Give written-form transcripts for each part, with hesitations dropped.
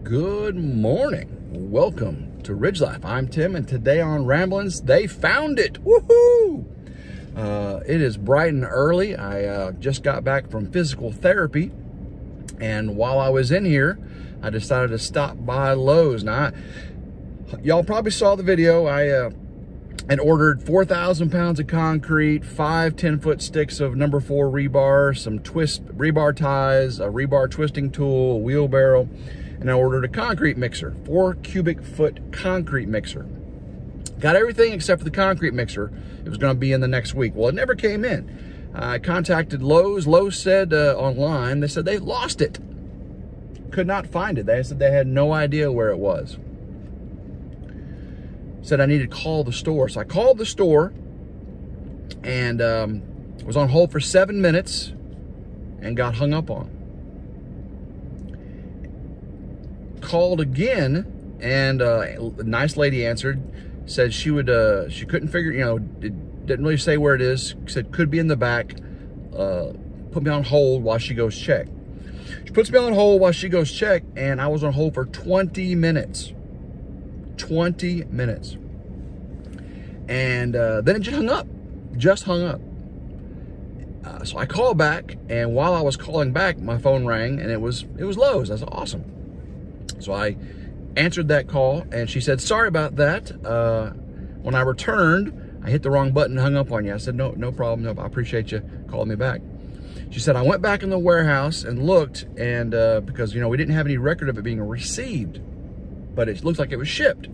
Good morning. Welcome to RidgeLife. I'm Tim, and today on Ramblings, they found it. Woohoo! It is bright and early. I just got back from physical therapy, and while I was in here, I decided to stop by Lowe's. Now, y'all probably saw the video. I had ordered 4,000 pounds of concrete, 5 10-foot sticks of number 4 rebar, some rebar ties, a rebar twisting tool, a wheelbarrow, and I ordered a concrete mixer, 4 cubic foot concrete mixer. Got everything except for the concrete mixer. It was gonna be in the next week. Well, it never came in. I contacted Lowe's. Lowe's said online, they said they lost it. Could not find it. They said they had no idea where it was. Said I needed to call the store. So I called the store and was on hold for 7 minutes and got hung up on. Called again, and a nice lady answered, said she couldn't figure, it didn't really say where it is, said could be in the back, put me on hold while she goes check. She puts me on hold while she goes check, and I was on hold for 20 minutes. 20 minutes. And then it just hung up. So I called back, and while I was calling back, my phone rang, and it was Lowe's. I said, awesome. So I answered that call, and she said, sorry about that. When I returned, I hit the wrong button and hung up on you. I said, no problem. No, I appreciate you calling me back. She said, I went back in the warehouse and looked, and because, we didn't have any record of it being received, but it looked like it was shipped.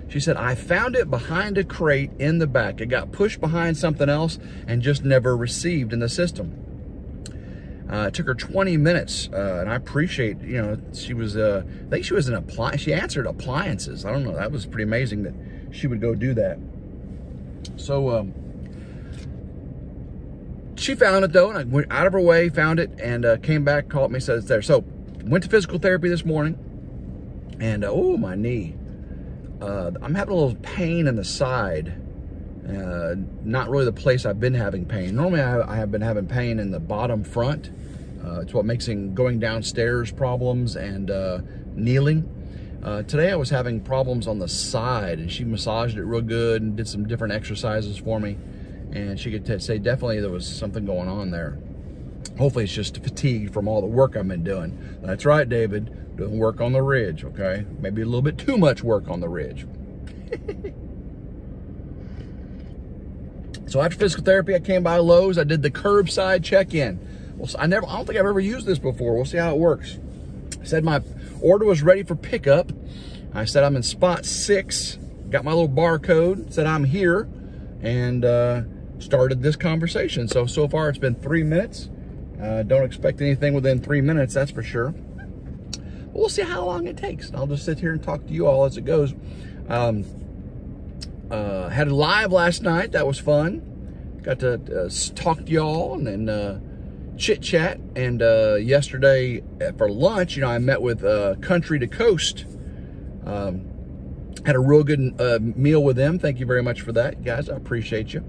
She said, I found it behind a crate in the back. It got pushed behind something else and just never received in the system. It took her 20 minutes, and I appreciate, she was, I think she was she answered appliances. I don't know, that was pretty amazing that she would go do that. So, she found it though, and I went out of her way, found it, and came back, called me, said it's there. So, went to physical therapy this morning, and oh, my knee. I'm having a little pain in the side. Not really the place I've been having pain. Normally I have been having pain in the bottom front. It's what makes going downstairs problems and kneeling. Today I was having problems on the side, and she massaged it real good and did some different exercises for me. And she could say definitely there was something going on there. Hopefully it's just fatigue from all the work I've been doing. That's right, David. Doing work on the ridge, okay? Maybe a little bit too much work on the ridge. So after physical therapy, I came by Lowe's. I did the curbside check-in. Well, I don't think I've ever used this before. We'll see how it works. I said my order was ready for pickup. I said I'm in spot 6. Got my little barcode. Said I'm here, and started this conversation. So far it's been 3 minutes. Don't expect anything within 3 minutes, that's for sure. But we'll see how long it takes. I'll just sit here and talk to you all as it goes. Had a live last night. That was fun. Got to talk to y'all and then chit chat. And yesterday for lunch, I met with Country to Coast. Had a real good meal with them. Thank you very much for that, guys. I appreciate you.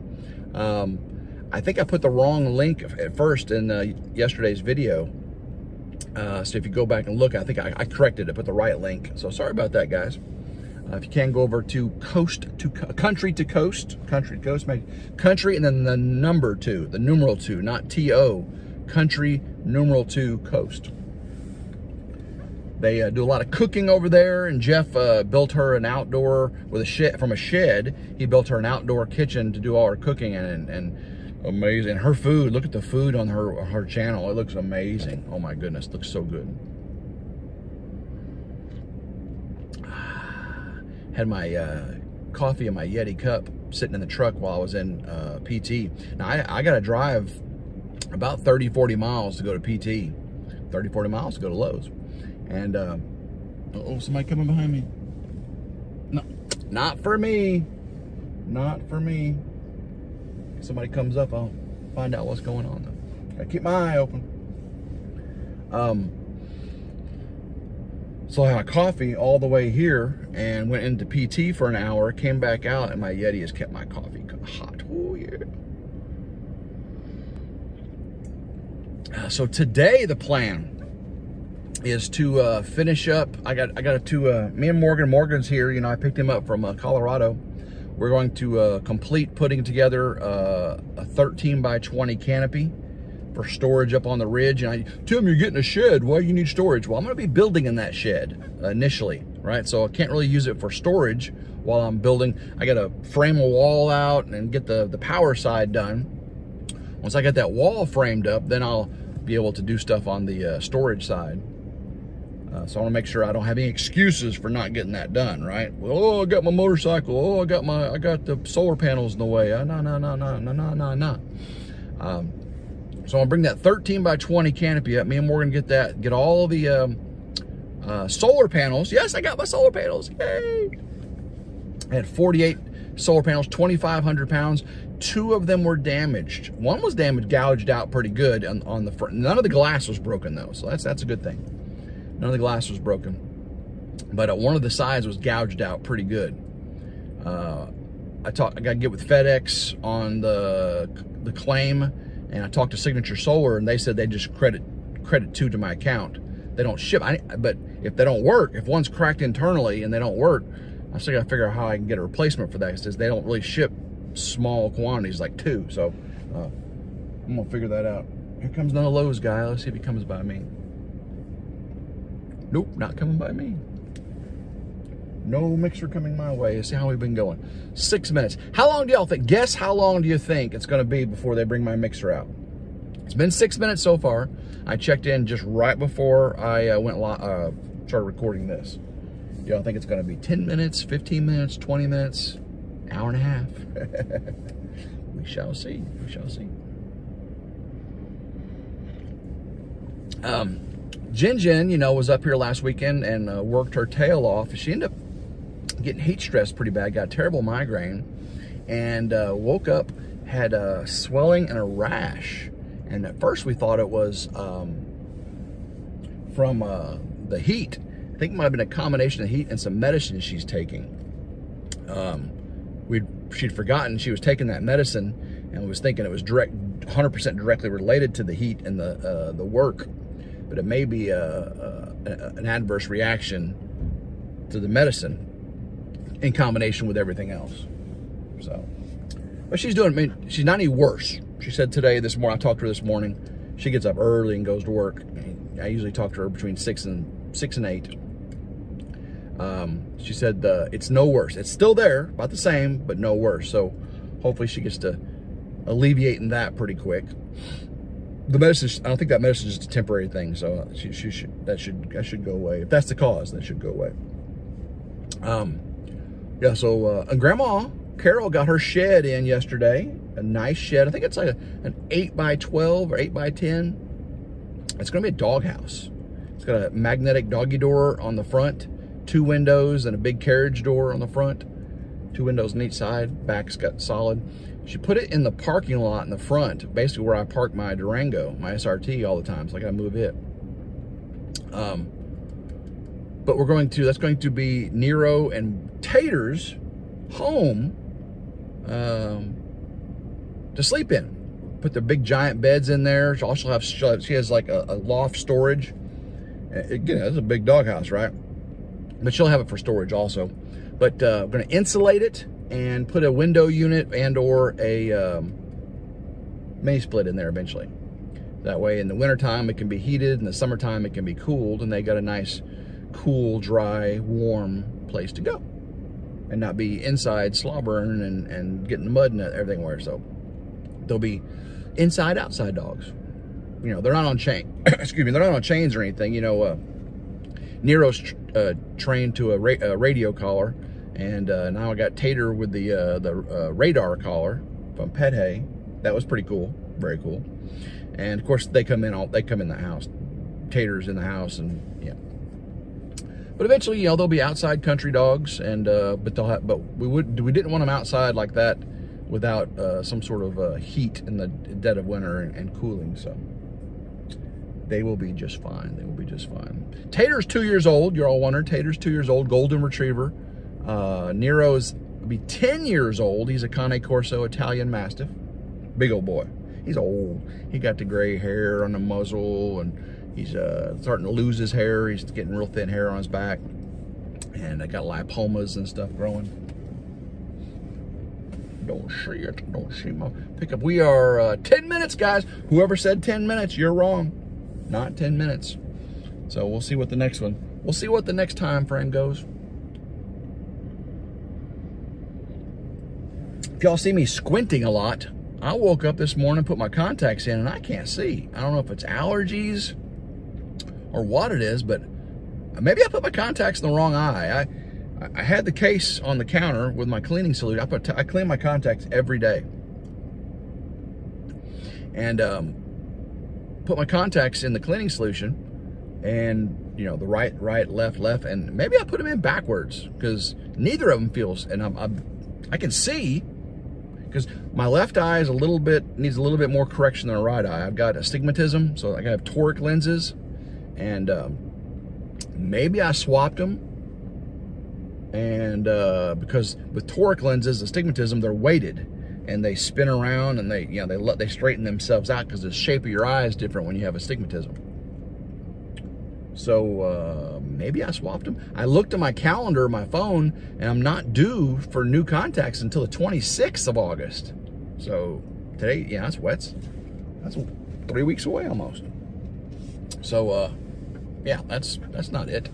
I think I put the wrong link at first in yesterday's video. So if you go back and look, I think I corrected it, put the right link. So sorry about that, guys. If you can, go over to Country to Coast, make Country and then the number 2, the numeral 2, not T-O, Country numeral 2 Coast. They do a lot of cooking over there, and Jeff built her an outdoor with from a shed. He built her an outdoor kitchen to do all her cooking and amazing. Her food, look at the food on her channel. It looks amazing. Oh my goodness, looks so good. Had my coffee in my Yeti cup sitting in the truck while I was in PT. Now, I got to drive about 30, 40 miles to go to PT. 30, 40 miles to go to Lowe's. And, uh-oh, somebody coming behind me. No, not for me. Not for me. If somebody comes up, I'll find out what's going on, though. Gotta keep my eye open. So I had a coffee all the way here and went into PT for an hour, came back out, and my Yeti has kept my coffee hot. Oh, yeah. So today the plan is to finish up. I got to me and Morgan's here. You know, I picked him up from Colorado. We're going to complete putting together a 13 by 20 canopy for storage up on the ridge. And Tim, you're getting a shed. Why do you need storage? Well, I'm going to be building in that shed initially, right? So I can't really use it for storage while I'm building. I got to frame a wall out and get the power side done. Once I get that wall framed up, then I'll be able to do stuff on the storage side. So I want to make sure I don't have any excuses for not getting that done, right? Well, oh, I got my motorcycle. Oh, I got the solar panels in the way. No. So I'll bring that 13 by 20 canopy up. Me and Morgan get all the solar panels. Yes, I got my solar panels. Yay! I had 48 solar panels, 2,500 pounds. 2 of them were damaged. One was damaged, gouged out pretty good on the front. None of the glass was broken though, so that's a good thing. None of the glass was broken, but one of the sides was gouged out pretty good. I got to get with FedEx on the claim, and I talked to Signature Solar, and they said they just credit 2 to my account. They don't ship, but if they don't work, if one's cracked internally and they don't work, I still got to figure out how I can get a replacement for that, because they don't really ship small quantities like 2. So I'm gonna figure that out. Here comes another Lowe's guy. Let's see if he comes by me. Nope, not coming by me. No mixer coming my way. Let's see how we've been going. 6 minutes. How long do y'all think? Guess how long do you think it's gonna be before they bring my mixer out? It's been 6 minutes so far. I checked in just right before I started recording this. Do y'all think it's gonna be 10 minutes, 15 minutes, 20 minutes, hour and a half? We shall see. We shall see. Jen, you know, was up here last weekend and worked her tail off. She ended up getting heat stress pretty bad, got a terrible migraine, and woke up, had a swelling and a rash. And at first we thought it was from the heat. I think it might have been a combination of heat and some medicine she's taking. She'd forgotten she was taking that medicine and was thinking it was 100% directly related to the heat and the work. But it may be an adverse reaction to the medicine in combination with everything else. So, but she's doing, I mean, she's not any worse. She said this morning, I talked to her this morning, she gets up early and goes to work. I usually talk to her between 6 and 8. She said it's no worse. It's still there, about the same, but no worse. So hopefully she gets to alleviating that pretty quick. The medicine, I don't think that medicine is just a temporary thing, so that should go away. If that's the cause, that should go away. Yeah, so and Grandma Carol got her shed in yesterday, a nice shed. I think it's like an 8 by 12 or 8 by 10. It's gonna be a doghouse. It's got a magnetic doggy door on the front, 2 windows and a big carriage door on the front, 2 windows on each side. Back's got solid. She put it in the parking lot in the front, basically where I park my Durango, my SRT all the time, so I gotta move it. But that's going to be Nero and Tater's home to sleep in. Put the big giant beds in there. She has like a loft storage. Again, it's a big doghouse, right? But she'll have it for storage also. But I'm gonna insulate it and put a window unit and or a mini split in there eventually. That way in the wintertime it can be heated, in the summertime it can be cooled, and they got a nice cool, dry, warm place to go and not be inside slobbering and getting mud and everything where. So they'll be inside, outside dogs. You know, they're not on chain. Excuse me, they're not on chains or anything. You know, Nero's trained to a radio collar, and now I got Tater with the radar collar from Pet Hay. That was pretty cool, very cool. And of course they come in the house. Tater's in the house, and yeah. But eventually, you know, they'll be outside country dogs, and but we didn't want them outside like that without some sort of heat in the dead of winter and cooling. So they will be just fine. They will be just fine. Tater's 2 years old. You're all wondering. Tater's 2 years old, golden retriever. Nero's will be 10 years old. He's a Cane Corso Italian Mastiff. Big old boy. He's old. He got the gray hair on the muzzle, and He's starting to lose his hair. He's getting real thin hair on his back. And I got lipomas and stuff growing. Don't see it. Don't see my pickup. We are 10 minutes, guys. Whoever said 10 minutes, you're wrong. Not 10 minutes. So we'll see what the next one. We'll see what the next time frame goes. If y'all see me squinting a lot, I woke up this morning, put my contacts in, and I can't see. I don't know if it's allergies or what it is, but maybe I put my contacts in the wrong eye. I had the case on the counter with my cleaning solution. I clean my contacts every day. And put my contacts in the cleaning solution, and you know, the right, left, and maybe I put them in backwards because neither of them feels, and I can see, because my left eye is needs a little bit more correction than the right eye. I've got astigmatism, so I have toric lenses, and maybe I swapped them. And because with toric lenses, astigmatism, they're weighted and they spin around, and they straighten themselves out because the shape of your eye is different when you have astigmatism. So maybe I swapped them. I looked at my calendar, my phone, and I'm not due for new contacts until the 26th of August. So today, yeah, that's 3 weeks away almost. So yeah, that's not it.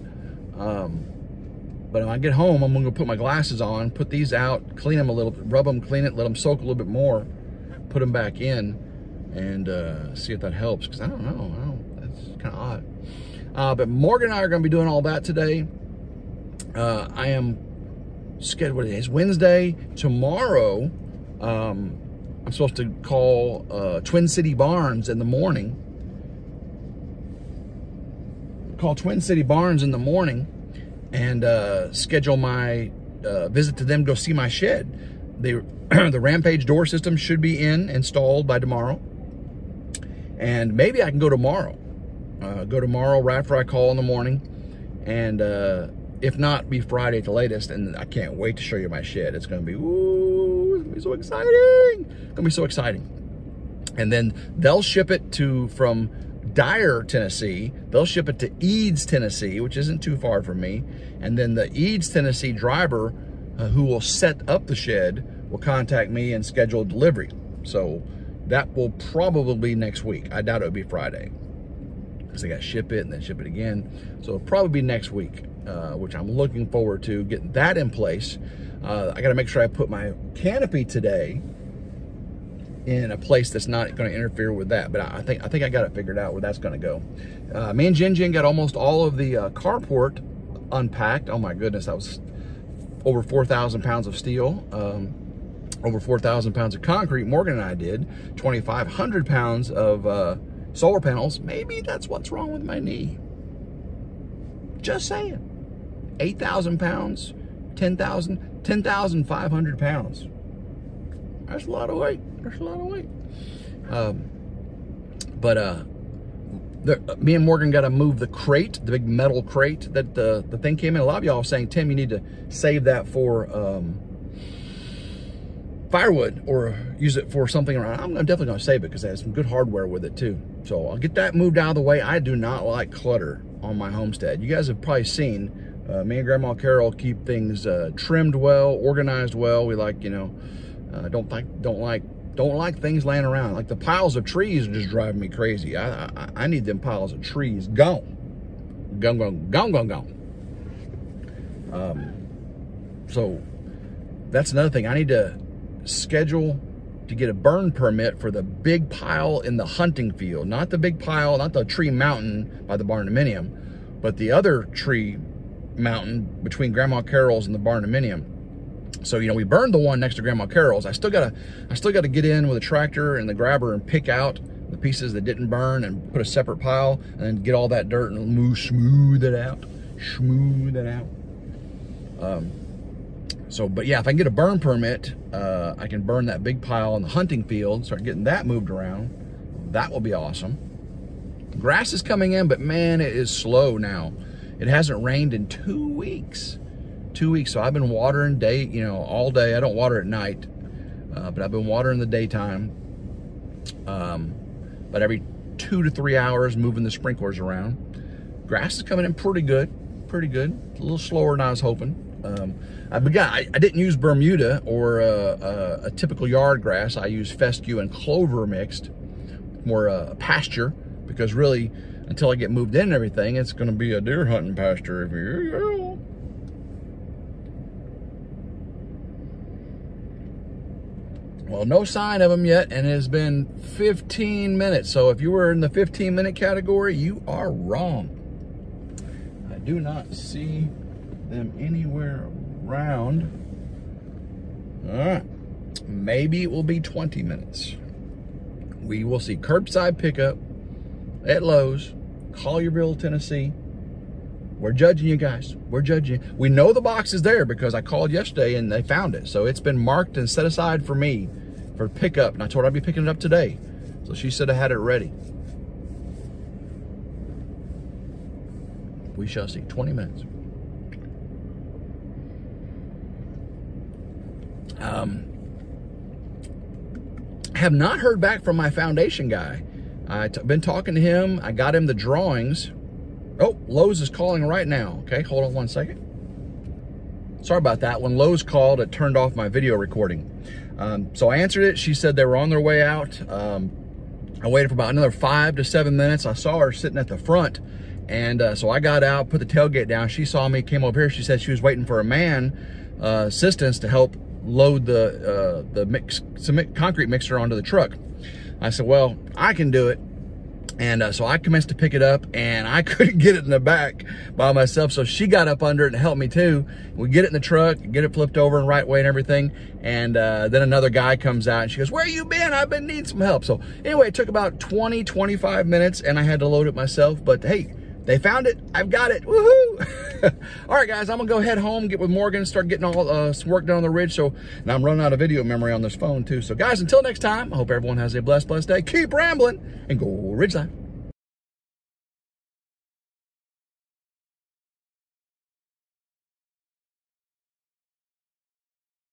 But when I get home, I'm gonna put my glasses on, put these out, clean them a little, rub them, clean it, let them soak a little bit more, put them back in, and see if that helps. Because I don't know, that's kind of odd. But Morgan and I are going to be doing all that today. I am scheduled, what it is, Wednesday. Tomorrow, I'm supposed to call Twin City Barns in the morning. Call Twin City Barns in the morning and schedule my visit to them, go see my shed. The Rampage door system should be installed by tomorrow. And maybe I can go tomorrow. Go tomorrow right after I call in the morning, and if not, be Friday at the latest. And I can't wait to show you my shed. It's gonna be, ooh, it's gonna be so exciting. It's gonna be so exciting. And then they'll ship it from Dyer, Tennessee. They'll ship it to Eads, Tennessee, which isn't too far from me. And then the Eads, Tennessee driver who will set up the shed will contact me and schedule delivery. So that will probably be next week. I doubt it would be Friday, because they got to ship it and then ship it again. So it'll probably be next week, which I'm looking forward to getting that in place. I got to make sure I put my canopy today in a place that's not going to interfere with that. But I think I got it figured out where that's going to go. Me and Jin got almost all of the carport unpacked. Oh my goodness, that was over 4,000 pounds of steel, over 4,000 pounds of concrete. Morgan and I did 2,500 pounds of solar panels. Maybe that's what's wrong with my knee. Just saying. 8,000 pounds, 10,500 pounds. That's a lot of weight. That's a lot of weight. Me and Morgan got to move the crate, the big metal crate that the thing came in. A lot of y'all are saying, Tim, you need to save that for firewood or use it for something around. I'm definitely going to save it because it has some good hardware with it too. So I'll get that moved out of the way. I do not like clutter on my homestead. You guys have probably seen me and Grandma Carol keep things trimmed well, organized well. We like, you know, don't like things laying around. Like the piles of trees are just driving me crazy. I need them piles of trees gone. Gone. So that's another thing. I need to schedule to get a burn permit for the big pile in the hunting field. Not the big pile, not the tree mountain by the barndominium, but the other tree mountain between Grandma Carol's and the barndominium. So, you know, we burned the one next to Grandma Carol's. I still gotta get in with a tractor and the grabber and pick out the pieces that didn't burn and put a separate pile and then get all that dirt and smooth it out. But yeah, if I can get a burn permit, I can burn that big pile in the hunting field, start getting that moved around. That will be awesome. Grass is coming in, but man, it is slow now. It hasn't rained in 2 weeks. 2 weeks, so I've been watering all day. I don't water at night, but I've been watering in the daytime. But every 2 to 3 hours moving the sprinklers around. Grass is coming in pretty good, pretty good. A little slower than I was hoping. I didn't use Bermuda or a typical yard grass. I used fescue and clover mixed, more pasture, because really, until I get moved in and everything, it's going to be a deer hunting pasture. If you well, no sign of them yet, and it has been 15 minutes. So if you were in the 15-minute category, you are wrong. I do not see them anywhere around. All right, maybe it will be 20 minutes. We will see. Curbside pickup at Lowe's, Collierville, Tennessee. We're judging you guys. We're judging you. We know the box is there because I called yesterday and they found it. So it's been marked and set aside for me for pickup. And I told her I'd be picking it up today. So she said I had it ready. We shall see. 20 minutes. Have not heard back from my foundation guy. I've been talking to him. I got him the drawings. Oh, Lowe's is calling right now. Okay, hold on one second. Sorry about that. When Lowe's called, it turned off my video recording. So I answered it. She said they were on their way out. I waited for about another 5 to 7 minutes. I saw her sitting at the front. And so I got out, put the tailgate down. She saw me, came over here. She said she was waiting for a man assistance to help load the concrete mixer onto the truck. I said, well, I can do it. And so I commenced to pick it up, and I couldn't get it in the back by myself. So she got up under it and helped me too. We get it in the truck, get it flipped over in the right way and everything. And then another guy comes out and she goes, where you been? I've been needing some help. So anyway, it took about 20, 25 minutes and I had to load it myself. But hey, they found it. I've got it. Woohoo! All right, guys, I'm gonna go head home, get with Morgan, start getting all some work done on the ridge. So now I'm running out of video memory on this phone too. So guys, until next time, I hope everyone has a blessed day. Keep rambling and go Ridge Life.